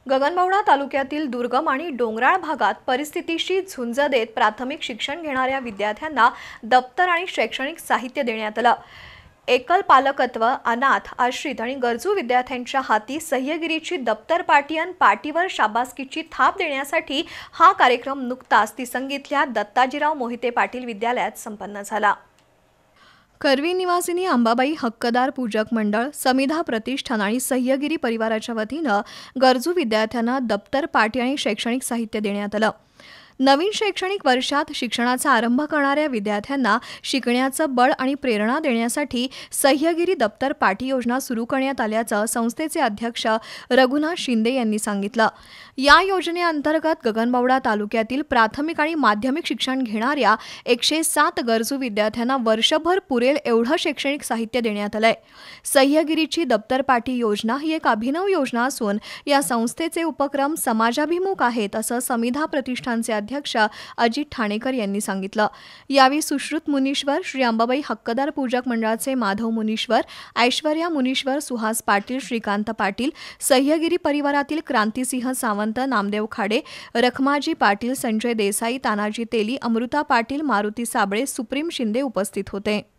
गगनबावडा तालुक्यातील दुर्गम आणि डोंगराळ भागात परिस्थितीशी झुंज देत प्राथमिक शिक्षण घेणाऱ्या विद्यार्थ्यांना दप्तर आणि शैक्षणिक साहित्य देण्यात आलं। एकल पालकत्व, अनाथ, आश्रित आणि गरजू विद्यार्थ्यांच्या हाती सह्यागिरीची दप्तर पाटी आणि पाटीवर शाबासकीची थाप देण्यासाठी हा कार्यक्रम नुकताच तिसंगीतल्या दत्ताजीराव मोहिते पाटील विद्यालयात संपन्न झाला। करवी निवासिनी अंबाबाई हक्कदार पूजक मंडळ, समिधा प्रतिष्ठान आणि सह्यागिरी परिवाराच्या वतीनं गरजू विद्यार्थ्यांना दप्तर, पाटी आणि शैक्षणिक साहित्य देण्यात आलं। नवीन शैक्षणिक वर्षात शिक्षणाचा आरंभ करणाऱ्या विद्यार्थ्यांना शिकण्याचं बळ आणि प्रेरणा देण्यासाठी सह्यागिरी दप्तर पाटी योजना सुरू करण्यात आल्याचं संस्थेचे अध्यक्ष रघुनाथ शिंदे यांनी सांगितलं। या योजनेअंतर्गत गगनबावडा तालुक्यातील प्राथमिक आणि माध्यमिक शिक्षण घेणाऱ्या 107 गरजू विद्यार्थ्यांना वर्षभर पुरेल एवढं शैक्षणिक साहित्य देण्यात आलंय। सह्यागिरीची दप्तर पाटी योजना ही एक अभिनव योजना असून या संस्थेचे उपक्रम समाजाभिमुख आहेत असं समिधा प्रतिष्ठानचे अध्यक्ष अजित ठाणेकर यांनी सांगितलं। यावेळी सुश्रुत मुनीश्वर, श्री अंबाबाई हक्कदार पूजक मंडळाचे माधव मुनीश्वर, ऐश्वर्या मुनीश्वर, सुहास पाटील, श्रीकांत पाटील, सह्यागिरी परिवारातील क्रांतिसिंह सावंत, नामदेव खाडे, रखमाजी पाटील, संजय देसाई, तानाजी तेली, अमृता पाटील, मारुती साबळे, सुप्रीम शिंदे उपस्थित होते।